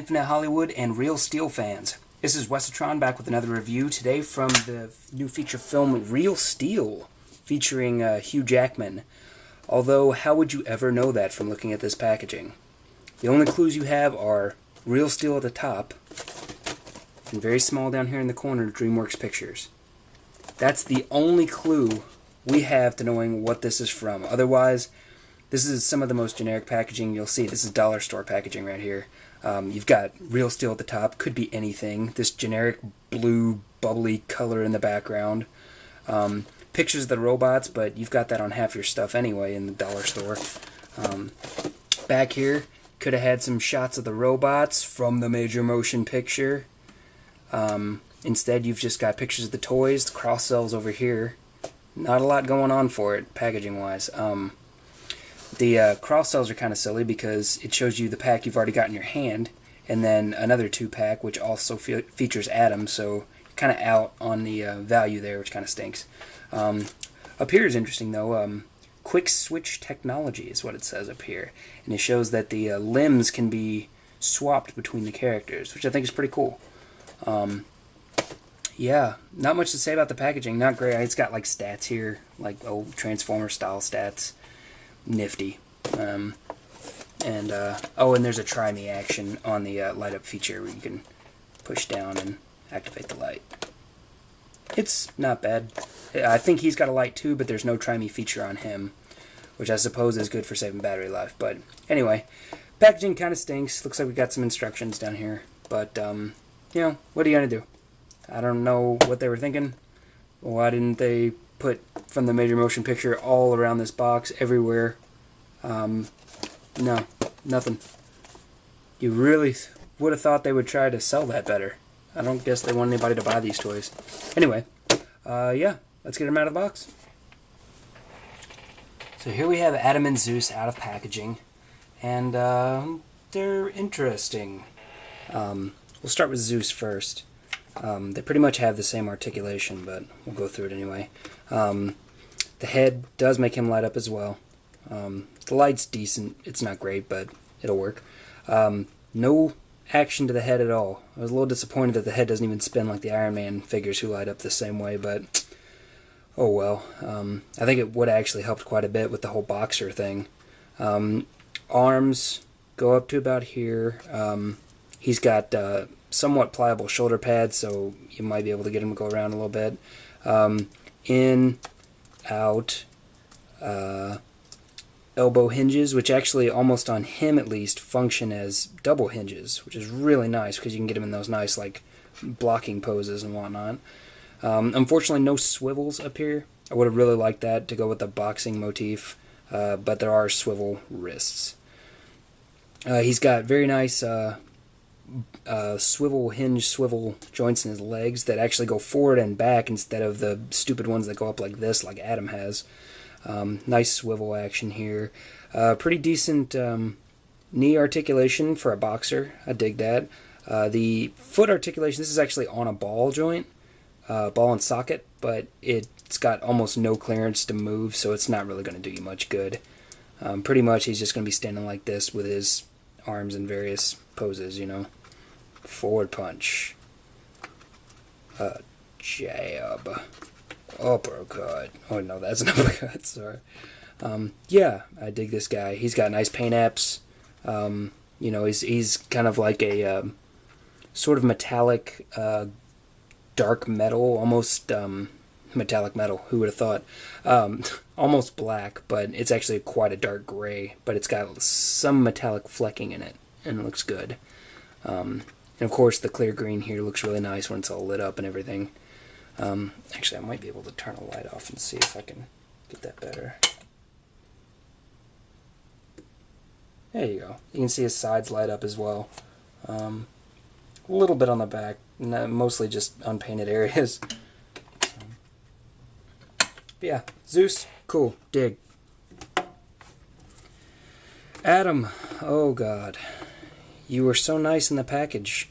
Infinite Hollywood and Real Steel fans. This is Wesatron back with another review today from the new feature film Real Steel, featuring Hugh Jackman. Although, how would you ever know that from looking at this packaging? The only clues you have are Real Steel at the top, and very small down here in the corner, DreamWorks Pictures. That's the only clue we have to knowing what this is from. Otherwise, this is some of the most generic packaging you'll see. This is dollar store packaging right here. You've got Real Steel at the top, could be anything. This generic blue, bubbly color in the background. Pictures of the robots, but you've got that on half your stuff anyway in the dollar store. Back here, could have had some shots of the robots from the major motion picture. Instead, you've just got pictures of the toys, the cross-sells over here. Not a lot going on for it, packaging-wise. The cross-sells are kind of silly because it shows you the pack you've already got in your hand, and then another 2-pack, which also features atoms, so you're kind of out on the value there, which kind of stinks. Up here is interesting, though. Quick switch technology is what it says up here, and it shows that the limbs can be swapped between the characters, which I think is pretty cool. Yeah, not much to say about the packaging. Not great. It's got like stats here, like old Transformer style stats. Nifty. Oh, and there's a try me action on the light up feature where you can push down and activate the light. It's not bad. I think he's got a light too, but there's no try me feature on him, which I suppose is good for saving battery life. But anyway, packaging kind of stinks. Looks like we got some instructions down here, but you know, what are you gonna do? I don't know what they were thinking. Why didn't they put from the major motion picture all around this box, everywhere? No, nothing. You really would have thought they would try to sell that better. I don't guess they want anybody to buy these toys. Anyway, yeah, let's get them out of the box. So here we have Adam and Zeus out of packaging, and they're interesting. We'll start with Zeus first. They pretty much have the same articulation, but we'll go through it anyway. The head does make him light up as well. The light's decent. It's not great, but it'll work. No action to the head at all. I was a little disappointed that the head doesn't even spin like the Iron Man figures who light up the same way, but oh well. I think it would have actually helped quite a bit with the whole boxer thing. Arms go up to about here. He's got somewhat pliable shoulder pads, so you might be able to get him to go around a little bit. In, out, elbow hinges, which actually almost on him at least function as double hinges, which is really nice because you can get him in those nice like blocking poses and whatnot. Unfortunately, no swivels up here. I would have really liked that to go with the boxing motif, but there are swivel wrists. He's got very nice swivel joints in his legs that actually go forward and back instead of the stupid ones that go up like this, like Adam has. Nice swivel action here. Pretty decent knee articulation for a boxer. I dig that. The foot articulation, this is actually on a ball joint, ball and socket, but it's got almost no clearance to move, so it's not really going to do you much good. Pretty much he's just going to be standing like this with his arms in various poses, you know. Forward punch. Jab. Uppercut. Oh no, that's an uppercut, sorry. Yeah, I dig this guy. He's got nice paint apps. You know, he's kind of like a sort of metallic dark metal, almost metallic metal, who would have thought? Almost black, but it's actually quite a dark gray, but it's got some metallic flecking in it, and it looks good. And of course the clear green here looks really nice when it's all lit up and everything. Actually, I might be able to turn a light off and see if I can get that better. There you go. You can see his sides light up as well. A little bit on the back, mostly just unpainted areas. But yeah, Zeus, cool, dig. Adam, oh god. You were so nice in the package.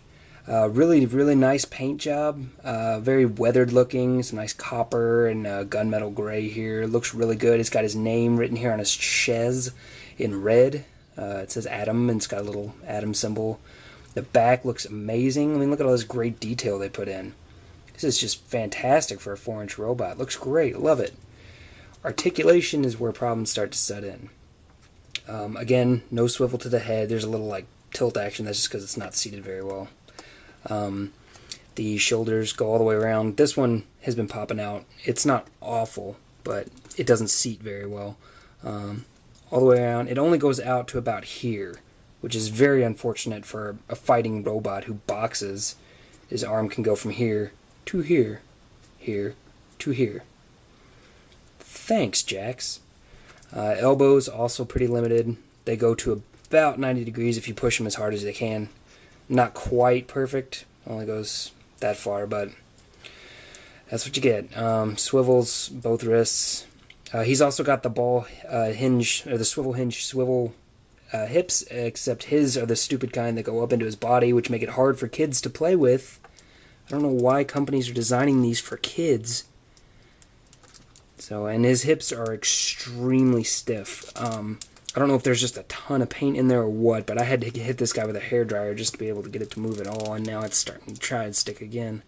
Really, really nice paint job. Very weathered looking. Some nice copper and gunmetal gray here. Looks really good. It's got his name written here on his chaise in red. It says Adam, and it's got a little Adam symbol. The back looks amazing. I mean, look at all this great detail they put in. This is just fantastic for a 4-inch robot. Looks great. Love it. Articulation is where problems start to set in. Again, no swivel to the head. There's a little like tilt action. That's just because it's not seated very well. The shoulders go all the way around. This one has been popping out. It's not awful, but it doesn't seat very well. All the way around. It only goes out to about here, which is very unfortunate for a fighting robot who boxes. His arm can go from here to here, here to here. Thanks, Jakks. Elbows also pretty limited. They go to about 90 degrees if you push them as hard as they can. Not quite perfect. Only goes that far, but that's what you get. Swivels both wrists. He's also got the ball hinge, or the swivel hinge swivel hips, except his are the stupid kind that go up into his body, which make it hard for kids to play with. I don't know why companies are designing these for kids. So, and his hips are extremely stiff. I don't know if there's just a ton of paint in there or what, but I had to hit this guy with a hairdryer just to be able to get it to move at all, and now it's starting to try and stick again.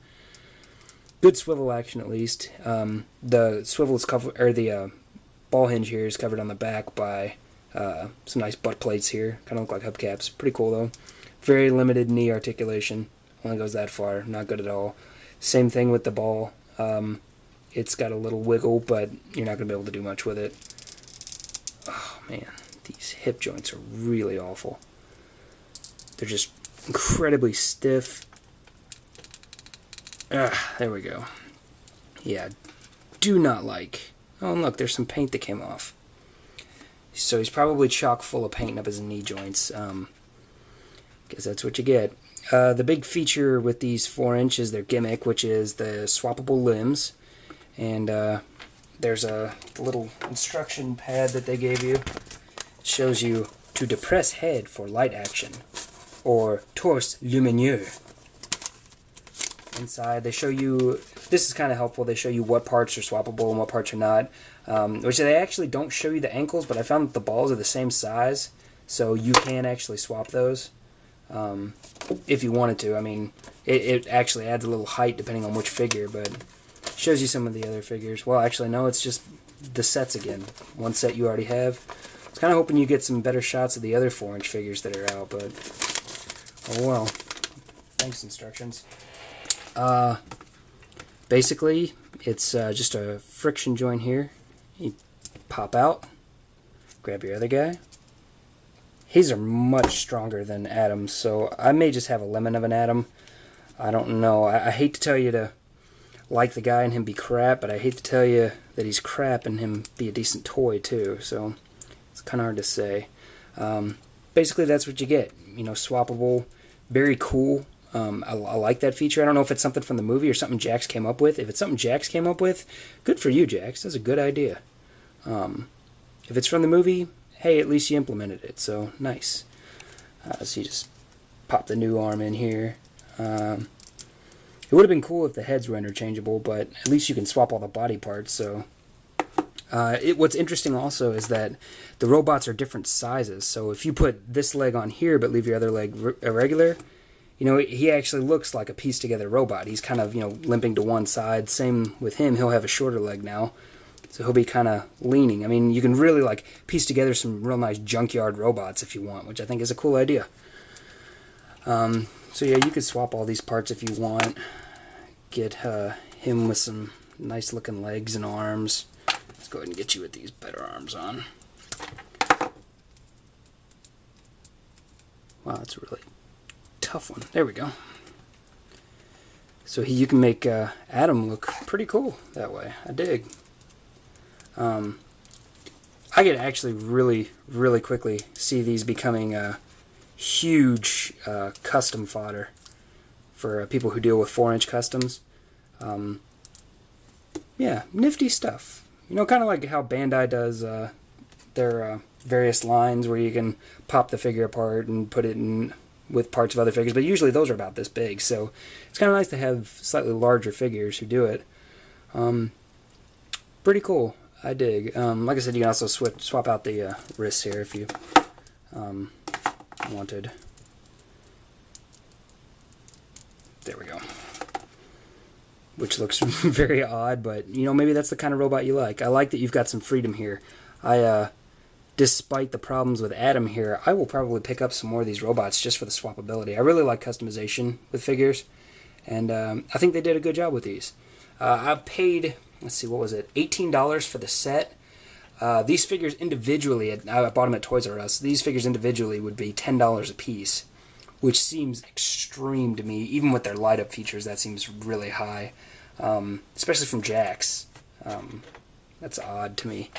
Good swivel action at least. The swivel is covered, or the ball hinge here is covered on the back by some nice butt plates here. Kind of look like hubcaps. Pretty cool though. Very limited knee articulation. Only goes that far. Not good at all. Same thing with the ball. It's got a little wiggle, but you're not going to be able to do much with it. Oh man, these hip joints are really awful. They're just incredibly stiff. There we go. Yeah, do not like. Oh, and look, there's some paint that came off. So he's probably chock full of paint up his knee joints. Guess that's what you get. The big feature with these 4-inch is their gimmick, which is the swappable limbs. And there's a little instruction pad that they gave you. It shows you to depress head for light action, or torse lumineux. Inside, they show you, this is kind of helpful, they show you what parts are swappable and what parts are not. Which they actually don't show you the ankles, but I found that the balls are the same size, so you can actually swap those if you wanted to. I mean, it actually adds a little height depending on which figure, but shows you some of the other figures. Well, actually, no, it's just the sets again. One set you already have. I was kind of hoping you get some better shots of the other 4-inch figures that are out, but oh well. Thanks, instructions. Basically, it's just a friction joint here. You pop out, grab your other guy. His are much stronger than Adam's, so I may just have a lemon of an Adam. I don't know. I hate to tell you to like the guy and him be crap, but I hate to tell you that he's crap and him be a decent toy too, so it's kind of hard to say. Basically, that's what you get. You know, swappable, very cool. I like that feature. I don't know if it's something from the movie or something Jakks came up with. If it's something Jakks came up with, good for you, Jakks. That's a good idea. If it's from the movie, hey, at least you implemented it, so nice. So you just pop the new arm in here. It would have been cool if the heads were interchangeable, but at least you can swap all the body parts. So, what's interesting also is that the robots are different sizes. So if you put this leg on here but leave your other leg irregular, you know, he actually looks like a pieced together robot. He's kind of, you know, limping to one side. Same with him. He'll have a shorter leg now, so he'll be kind of leaning. I mean, you can really like piece together some real nice junkyard robots if you want, which I think is a cool idea. So yeah, you could swap all these parts if you want. Get him with some nice looking legs and arms. Let's go ahead and get you with these better arms on. Wow, that's a really tough one. There we go. So you can make Adam look pretty cool that way. I dig. I could actually really quickly see these becoming huge custom fodder for people who deal with 4-inch customs. Yeah, nifty stuff. You know, kind of like how Bandai does their various lines where you can pop the figure apart and put it in with parts of other figures, but usually those are about this big, so it's kind of nice to have slightly larger figures who do it. Pretty cool. I dig. Like I said, you can also swap out the wrists here if you wanted. There we go. Which looks very odd, but, you know, maybe that's the kind of robot you like. I like that you've got some freedom here. Despite the problems with Adam here, I will probably pick up some more of these robots just for the swappability. I really like customization with figures, and I think they did a good job with these. I paid, let's see, what was it, $18 for the set. These figures individually, I bought them at Toys R Us, these figures individually would be $10 a piece, which seems extreme to me. Even with their light-up features, that seems really high, especially from Jakks. That's odd to me,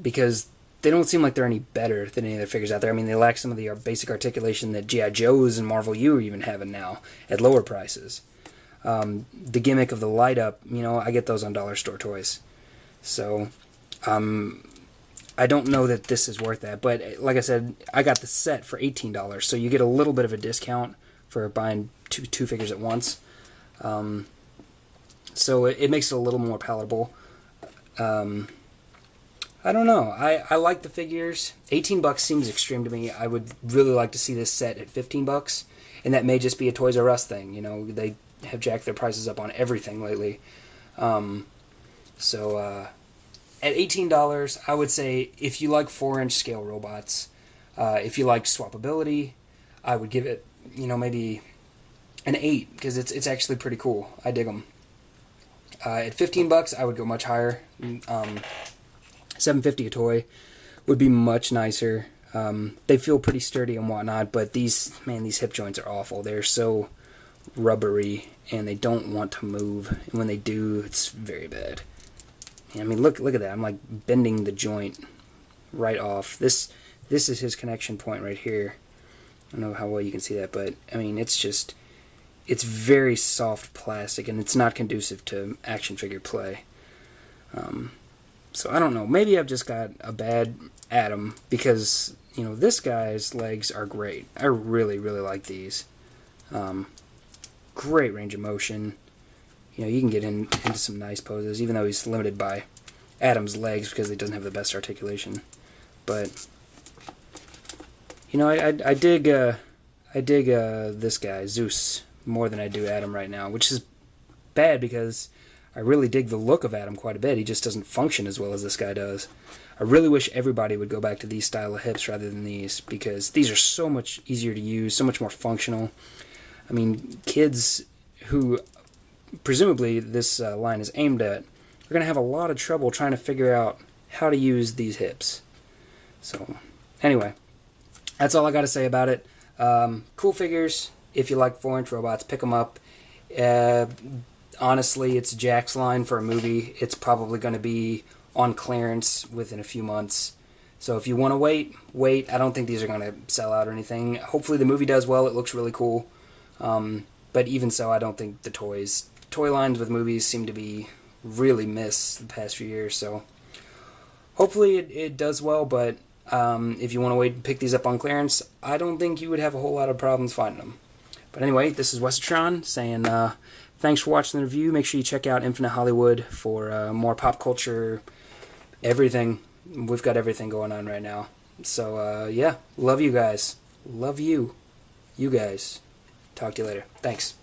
because they don't seem like they're any better than any other figures out there. I mean, they lack some of the basic articulation that G.I. Joes and Marvel U are even having now at lower prices. The gimmick of the light-up, you know, I get those on dollar store toys. So, I don't know that this is worth that, but like I said, I got the set for $18, so you get a little bit of a discount for buying two figures at once. So it makes it a little more palatable. I don't know. I like the figures. $18 seems extreme to me. I would really like to see this set at $15, and that may just be a Toys R Us thing. You know, they have jacked their prices up on everything lately. At $18, I would say if you like 4-inch scale robots, if you like swappability, I would give it, you know, maybe an 8, because it's actually pretty cool. I dig them. At $15, I would go much higher. $7.50 a toy would be much nicer. They feel pretty sturdy and whatnot, but these hip joints are awful. They're so rubbery, and they don't want to move. And when they do, it's very bad. I mean, look at that. I'm like bending the joint right off. This is his connection point right here. I don't know how well you can see that, but I mean, it's very soft plastic, and it's not conducive to action figure play. So I don't know. Maybe I've just got a bad Adam, because, you know, this guy's legs are great. I really, really like these. Great range of motion. You know, you can get into some nice poses, even though he's limited by Adam's legs because he doesn't have the best articulation. But, you know, I dig this guy, Zeus, more than I do Adam right now, which is bad because I really dig the look of Adam quite a bit. He just doesn't function as well as this guy does. I really wish everybody would go back to these style of hips rather than these, because these are so much easier to use, so much more functional. I mean, kids who presumably this line is aimed at are going to have a lot of trouble trying to figure out how to use these hips. So, anyway, that's all I got to say about it. Cool figures. If you like 4-inch robots, pick them up. Honestly, it's Jakks line for a movie. It's probably going to be on clearance within a few months. So if you want to wait. I don't think these are going to sell out or anything. Hopefully the movie does well. It looks really cool. But even so, I don't think the toy lines with movies seem to be really miss the past few years. So hopefully it does well, but if you want to wait and pick these up on clearance, I don't think you would have a whole lot of problems finding them. But anyway, this is Westron saying thanks for watching the review. Make sure you check out Infinite Hollywood for more pop culture, everything. We've got everything going on right now. So, yeah, love you guys. Love you. You guys. Talk to you later. Thanks.